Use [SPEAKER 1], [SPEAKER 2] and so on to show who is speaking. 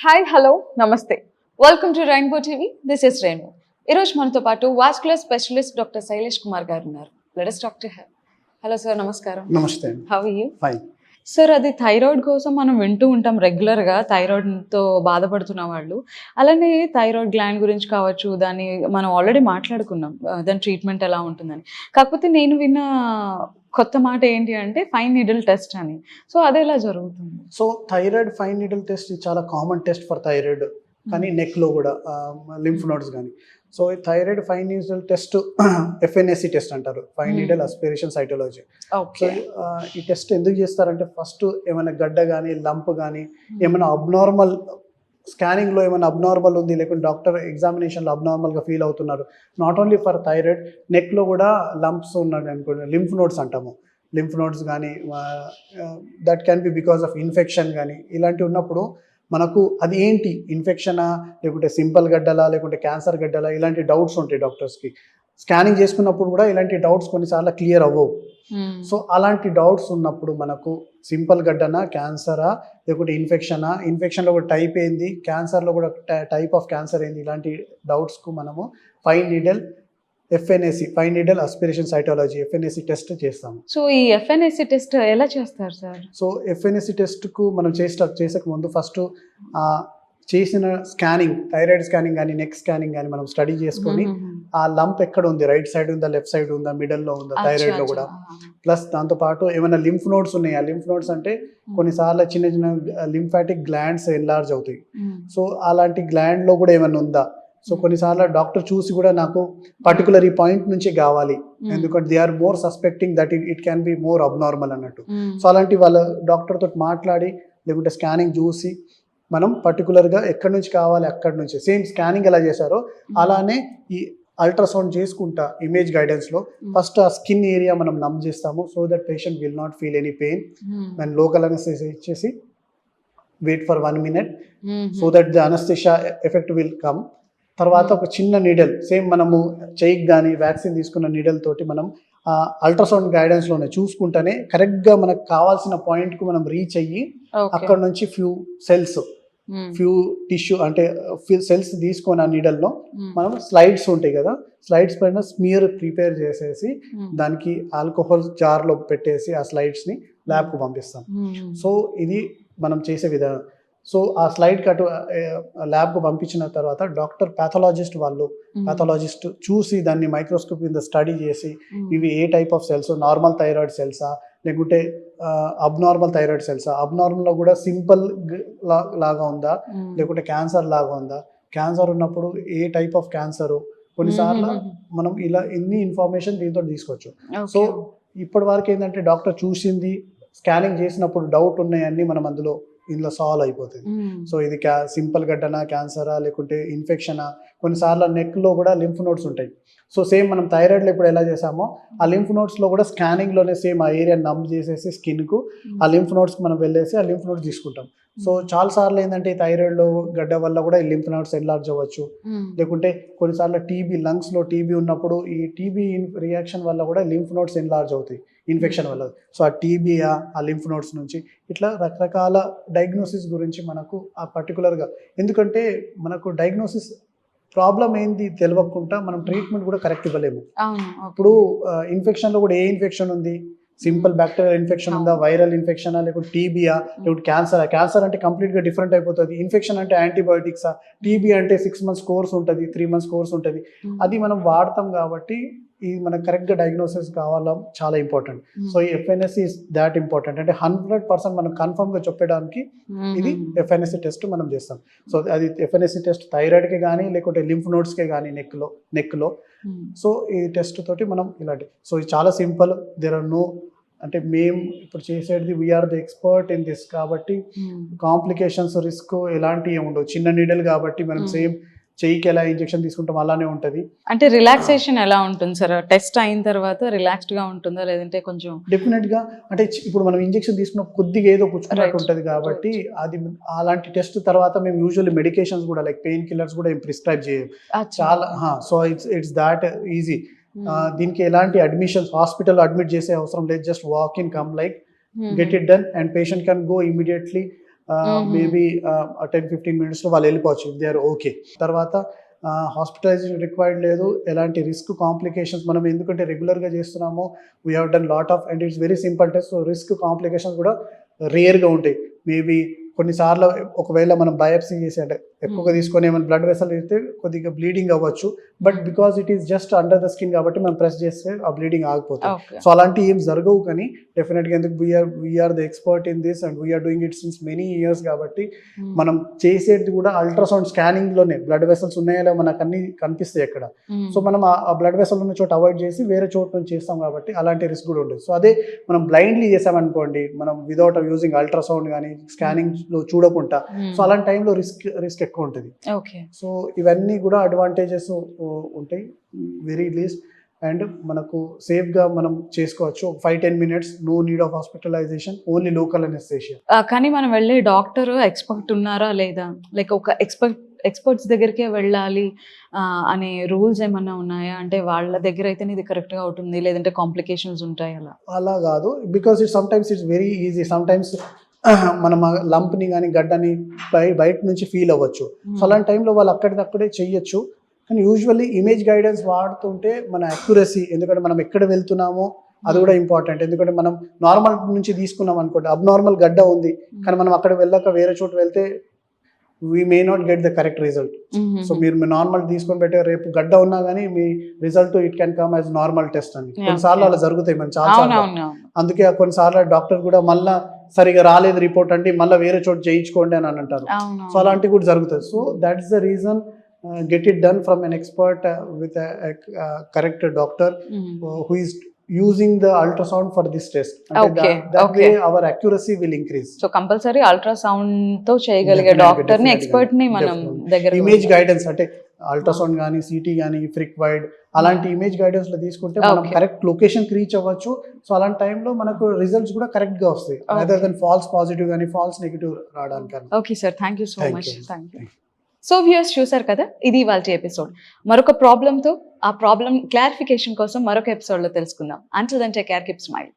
[SPEAKER 1] Hi hello నమస్తే welcome to Rainbow TV this is Renu. ఈరోజు మనతో పాటు vascular specialist doctor Shailesh Kumar గారు ఉన్నారు. Let us talk to him. Hello sir, నమస్కారం.
[SPEAKER 2] నమస్తే.
[SPEAKER 1] How are you?
[SPEAKER 2] Fine.
[SPEAKER 1] Sir, అది థైరాయిడ్ కోసం మనం వింటూ ఉంటాం రెగ్యులర్గా, థైరాయిడ్తో బాధపడుతున్న వాళ్ళు. అలానే థైరాయిడ్ గ్లాండ్ గురించి కావచ్చు, దాన్ని మనం ఆల్రెడీ మాట్లాడుకున్నాం, దాని ట్రీట్మెంట్ ఎలా ఉంటుందని. కాకపోతే నేను విన్న కొత్త మాట ఏంటి అంటే ఫైన్ నీడిల్ టెస్ట్ అని. సో అది ఎలా జరుగుతుంది?
[SPEAKER 2] So thyroid fine needle test చాలా కామన్ టెస్ట్ ఫర్ థైరాయిడ్, కానీ నెక్లో కూడా లింఫ్ నోడ్స్ కానీ. సో ఈ thyroid fine needle test FNSC test అంటారు, fine needle aspiration cytology. So ఈ టెస్ట్ ఎందుకు చేస్తారంటే, ఫస్ట్ ఏమైనా గడ్డ కానీ లంప్ కానీ ఏమైనా అబ్నార్మల్ స్కానింగ్లో ఏమైనా అబ్నార్మల్ ఉంది, లేకుంటే డాక్టర్ ఎగ్జామినేషన్లో అబ్నార్మల్గా ఫీల్ అవుతున్నారు. నాట్ ఓన్లీ ఫర్ థైరాయిడ్, నెక్లో కూడా లంప్స్ ఉన్నాయి అనుకోండి, లింఫ్ నోడ్స్ అంటాము. లింఫ్ నోడ్స్ కానీ that can be because of infection కానీ ఇలాంటివి ఉన్నప్పుడు మనకు అది ఏంటి, ఇన్ఫెక్షనా లేకుంటే సింపుల్ గడ్డలా లేకుంటే క్యాన్సర్ గడ్డలా, ఇలాంటి డౌట్స్ ఉంటాయి డాక్టర్స్కి. స్కానింగ్ చేసుకున్నప్పుడు కూడా ఇలాంటి డౌట్స్ కొన్నిసార్లు క్లియర్ అవ్వవు. సో అలాంటి డౌట్స్ ఉన్నప్పుడు మనకు సింపుల్ గడ్డనా, క్యాన్సరా లేకుంటే ఇన్ఫెక్షన్లో కూడా టైప్ ఏంది, క్యాన్సర్లో కూడా టైప్ ఆఫ్ క్యాన్సర్ ఏంది, ఇలాంటి డౌట్స్కు మనము fine needle FNSC fine needle aspiration cytology FNSC test చేస్తాము.
[SPEAKER 1] సో ఈ ఎఫ్ఎన్ఎస్సి టెస్ట్ ఎలా చేస్తారు సార్?
[SPEAKER 2] సో ఎఫ్ఎన్ఎస్సి టెస్ట్కు మనం చేసక ముందు ఫస్ట్ చేసిన స్కానింగ్, థైరాయిడ్ స్కానింగ్ కానీ నెక్ స్కానింగ్ కానీ మనం స్టడీ చేసుకొని ఆ లంప్ ఎక్కడ ఉంది, రైట్ సైడ్ ఉందా, లెఫ్ట్ సైడ్ ఉందా, మిడిల్లో ఉందా, థైరాయిడ్లో కూడా. ప్లస్ దాంతోపాటు ఏమైనా లింఫ్ నోడ్స్ ఉన్నాయి, ఆ లింఫ్ నోడ్స్ అంటే కొన్నిసార్లు చిన్న చిన్న లింఫాటిక్ గ్లాండ్స్ ఎన్లార్జ్ అవుతాయి. సో అలాంటి గ్లాండ్లో కూడా ఏమైనా ఉందా. సో కొన్నిసార్లు డాక్టర్ చూసి కూడా నాకు పర్టికులర్ ఈ పాయింట్ నుంచి కావాలి, ఎందుకంటే they are more suspecting that it can be more abnormal అన్నట్టు. సో అలాంటి వాళ్ళ డాక్టర్ తోటి మాట్లాడి లేకుంటే స్కానింగ్ చూసి మనం పర్టికులర్గా ఎక్కడి నుంచి కావాలి అక్కడి నుంచి సేమ్ స్కానింగ్ ఎలా చేశారో అలానే ఈ అల్ట్రాసౌండ్ చేసుకుంటా ఇమేజ్ గైడెన్స్లో ఫస్ట్ ఆ స్కిన్ ఏరియా మనం నమ్ చేస్తాము, so that patient will not feel any pain. And local anaesthesia ఇచ్చేసి wait for 1 minute so that the anaesthesia effect will come. తర్వాత ఒక చిన్న నీడల్, సేమ్ మనము చెయ్యికి కానీ వ్యాక్సిన్ తీసుకున్న నీడల్ తోటి మనం అల్ట్రాసౌండ్ గైడెన్స్లోనే చూసుకుంటేనే కరెక్ట్గా మనకు కావాల్సిన పాయింట్కు మనం రీచ్ అయ్యి అక్కడ నుంచి ఫ్యూ టిష్యూ అంటే సెల్స్ తీసుకొని ఆ నీడల్లో మనం స్లైడ్స్ ఉంటాయి కదా, స్లైడ్స్ పైన స్మియర్ ప్రిపేర్ చేసేసి దానికి ఆల్కహాల్ జార్లో పెట్టేసి ఆ స్లైడ్స్ని ల్యాబ్కు పంపిస్తాం. సో ఇది మనం చేసే విధానం. సో ఆ స్లైడ్ కట్ ల్యాబ్కు పంపించిన తర్వాత డాక్టర్ ప్యాథాలజిస్ట్ చూసి దాన్ని మైక్రోస్కోప్ కింద స్టడీ చేసి ఇవి ఏ type of cells, normal thyroid సెల్సా లేకుంటే అబ్నార్మల్ థైరాయిడ్ సెల్సా, అబ్నార్మల్లో కూడా సింపుల్ లాగా ఉందా లేకుంటే క్యాన్సర్ లాగా ఉందా, క్యాన్సర్ ఉన్నప్పుడు ఏ టైప్ ఆఫ్ క్యాన్సరు, కొన్నిసార్లు మనం ఇలా ఎన్ని ఇన్ఫర్మేషన్ దీంతో తీసుకోవచ్చు. సో ఇప్పటి వరకు ఏంటంటే డాక్టర్ చూసింది స్కానింగ్ చేసినప్పుడు డౌట్ ఉన్నాయన్నీ మనం ఇందులో సాల్వ్ అయిపోతుంది. సో ఇది సింపుల్ గడ్డనా, క్యాన్సరా లేకుంటే ఇన్ఫెక్షనా, కొన్నిసార్లు నెక్లో కూడా లింఫ్ నోడ్స్ ఉంటాయి. సో సేమ్ మనం థైరాయిడ్లో ఇప్పుడు ఎలా చేసామో ఆ లింఫ్ నోడ్స్లో కూడా స్కానింగ్లోనే సేమ్ ఆ ఏరియా నమ్ చేసేసి స్కిన్కు ఆ లింఫ్ నోడ్స్కి మనం వెళ్ళేసి ఆ లింఫ్ నోడ్స్ తీసుకుంటాం. సో చాలాసార్లు ఏంటంటే ఈ థైరాయిడ్లో గడ్డ వల్ల కూడా ఈ లింఫ్ నోడ్స్ ఎన్లార్జ్ అవ్వచ్చు, లేకుంటే కొన్నిసార్లు లంగ్స్లో టీబీ ఉన్నప్పుడు ఈ టీబీ రియాక్షన్ వల్ల కూడా లింఫ్ నోడ్స్ ఎన్లార్జ్ అవుతాయి ఇన్ఫెక్షన్ వల్ల. సో ఆ టీబీ ఆ లింఫ్ నోడ్స్ నుంచి ఇట్లా రకరకాల డయాగ్నోసిస్ గురించి మనకు ఆ పర్టికులర్గా, ఎందుకంటే మనకు డయాగ్నోసిస్ ప్రాబ్లం ఏంది తెలియకుండా మనం ట్రీట్మెంట్ కూడా కరెక్ట్ ఇవ్వలేము. ఇప్పుడు ఇన్ఫెక్షన్లో కూడా ఏ ఇన్ఫెక్షన్ ఉంది, సింపుల్ బ్యాక్టీరియల్ ఇన్ఫెక్షన్ ఉందా, వైరల్ ఇన్ఫెక్షనా లేకుంటే టీబీయా లేకుంటే క్యాన్సర్ అంటే కంప్లీట్గా డిఫరెంట్ అయిపోతుంది. ఇన్ఫెక్షన్ అంటే యాంటీబయోటిక్సా, టీబీ అంటే 6 months కోర్స్ ఉంటుంది, 3 months కోర్స్ ఉంటుంది. అది మనం వాడతాం కాబట్టి ఇది మనకు కరెక్ట్గా డయాగ్నోసిస్ కావాలా చాలా ఇంపార్టెంట్. సో ఈ ఎఫ్ఎన్ఎస్సి ఇస్ దాట్ ఇంపార్టెంట్, అంటే 100% మనం కన్ఫర్మ్గా చెప్పడానికి ఇది ఎఫ్ఎన్ఎస్సి టెస్ట్ మనం చేస్తాం. సో అది ఎఫ్ఎన్ఎస్సి టెస్ట్ థైరాయిడ్కే కానీ లేకుంటే లింఫ్ నోడ్స్కే కానీ నెక్లో. సో ఈ టెస్ట్ తోటి మనం ఇలాంటి, సో ఇది చాలా సింపుల్. దేర్ ఆర్ నో, అంటే మేము ఇప్పుడు చేసేది we are the expert in this కాబట్టి కాంప్లికేషన్స్ రిస్క్ ఎలాంటివి ఉండవు. చిన్న నీడల్ కాబట్టి మనం సేమ్ చెయ్యికి ఎలా ఇంజెక్షన్ తీసుకుంటాం అలానే ఉంటుంది.
[SPEAKER 1] అంటే రిలాక్సేషన్ ఎలా ఉంటుంది సార్ టెస్ట్ అయిన తర్వాత? రిలాక్స్డ్ గా ఉంటుందా లేదంటే కొంచెం?
[SPEAKER 2] డెఫినెట్ గా, అంటే ఇప్పుడు మనం ఇంజెక్షన్ తీసుకున్న కొద్దిగా ఏదో పుచ్చుకున్నట్టు ఉంటుంది కాబట్టి అది అలాంటి టెస్ట్ తర్వాత మేము యూజువల్లీ మెడికేషన్స్ కూడా లైక్ పెయిన్ కిల్లర్స్ కూడా ఏం ప్రిస్క్రైబ్ చేయం చాలా. So it's that easy. దీనికి ఎలాంటి అడ్మిషన్స్, హాస్పిటల్ అడ్మిట్ చేసే అవసరం లేదు. Just walk in, come like, get it done and patient can go immediately maybe 10-15 మినిట్స్లో వాళ్ళు వెళ్ళిపోవచ్చు ఇఫ్ దే ఆర్ ఓకే. తర్వాత హాస్పిటలైజేషన్ రిక్వైర్డ్ లేదు, ఎలాంటి రిస్క్ కాంప్లికేషన్స్ మనం ఎందుకంటే రెగ్యులర్గా చేస్తున్నాము, we have done lot of and it's very simple test. So risk complications కూడా రేర్గా ఉంటాయి. మేబీ కొన్నిసార్లు ఒకవేళ మనం బయాప్సీ చేసి అంటే ఎక్కువగా తీసుకొని ఏమైనా బ్లడ్ వెసల్ అయితే కొద్దిగా బ్లీడింగ్ అవ్వచ్చు, but because it is just under the skin కాబట్టి మనం ప్రెస్ చేస్తే ఆ బ్లీడింగ్ ఆగిపోతుంది. సో అలాంటివి ఏం జరగవు, కానీ డెఫినెట్గా ఎందుకు we are the expert in this and we are doing it since many years కాబట్టి మనం చేసేది కూడా అల్ట్రాసౌండ్ స్కానింగ్లోనే బ్లడ్ వెసల్స్ ఉన్నాయో మనకు అన్ని కనిపిస్తాయి అక్కడ. సో మనం ఆ బ్లడ్ వెసల్ ఉన్న చోట అవాయిడ్ చేసి వేరే చోట నుంచి చేస్తాం కాబట్టి అలాంటి రిస్క్ కూడా ఉండదు. సో అదే మనం బ్లైండ్లీ చేసామనుకోండి, మనం విదౌట్ యూజింగ్ అల్ట్రాసౌండ్ కానీ స్కానింగ్లో చూడకుండా, సో అలాంటి టైంలో రిస్క్ ఎక్కువ ఉంటుంది. సో ఇవన్నీ కూడా అడ్వాంటేజెస్ ఉంటాయి వెరీ లీస్ట్. అండ్ మనకు సేఫ్గా మనం చేసుకోవచ్చు. 5-10 minutes, no need of hospitalisation, only local anaesthesia.
[SPEAKER 1] కానీ మనం వెళ్ళే డాక్టర్ ఎక్స్పర్ట్ ఉన్నారా లేదా, లైక్ ఒక ఎక్స్పర్ట్స్ దగ్గరికే వెళ్ళాలి అనే రూల్స్ ఏమన్నా ఉన్నాయా? అంటే వాళ్ళ దగ్గర అయితే ఇది కరెక్ట్గా ఉంటుంది, లేదంటే కాంప్లికేషన్స్ ఉంటాయి అలా
[SPEAKER 2] కాదు. Because it's very easy. Sometimes మనం లంప్ని కానీ గడ్డని బయట నుంచి ఫీల్ అవ్వచ్చు. సో అలాంటి టైంలో వాళ్ళు అక్కడికక్కడే చెయ్యొచ్చు. కానీ యూజువల్లీ ఇమేజ్ గైడెన్స్ వాడుతుంటే మన అక్యురసీ, ఎందుకంటే మనం ఎక్కడ వెళ్తున్నామో అది కూడా ఇంపార్టెంట్. ఎందుకంటే మనం నార్మల్ నుంచి తీసుకున్నాం అనుకోండి, అబ్నార్మల్ గడ్డ ఉంది, కానీ మనం అక్కడ వెళ్ళాక వేరే చోటు వెళ్తే we may not get the correct result. So మీరు నార్మల్ తీసుకొని పెట్టే రేపు గడ్డ ఉన్నా కానీ మీ result it can come as normal test అని కొన్నిసార్లు అలా జరుగుతాయి మనం చాలా. అందుకే కొన్నిసార్లు డాక్టర్ కూడా మళ్ళీ సరిగా రాలేదు రిపోర్ట్ అంటే మళ్ళీ వేరే చోటు చేయించుకోండి అని అంటారు. సో అలాంటివి కూడా జరుగుతుంది. So that is the reason, get it done from an expert with a correct doctor who is using the ultrasound for this test. That way our accuracy will increase.
[SPEAKER 1] So compulsory ultrasound తో చేయగలిగే doctor ని, expert ని మనం దగ్గర.
[SPEAKER 2] Image guidance అంటే ultrasound కానీ, city కానీ, ఫ్రిక్ wide అలాంటి ఇమేజ్ గైడెన్స్ లో తీసుకుంటే మనం కరెక్ట్ లొకేషన్ కి రీచ్ అవ్వచ్చు. సో అలాంటి టైంలో మనకు రిజల్ట్స్ కూడా కరెక్ట్ గా వస్తాయి, అదర్ దెన్ ఫాల్స్ పాజిటివ్ కానీ ఫాల్స్ నెగిటివ్ రావడానికి.
[SPEAKER 1] Okay sir, thank you so much. Thank you. So viewers చూసారు కదా, ఇది ఇవాల్టి ఎపిసోడ్. మరొక ప్రాబ్లంతో, ఆ ప్రాబ్లం క్లారిఫికేషన్ కోసం మరొక ఎపిసోడ్లో తెలుసుకుందాం. Until then take care, keep smile.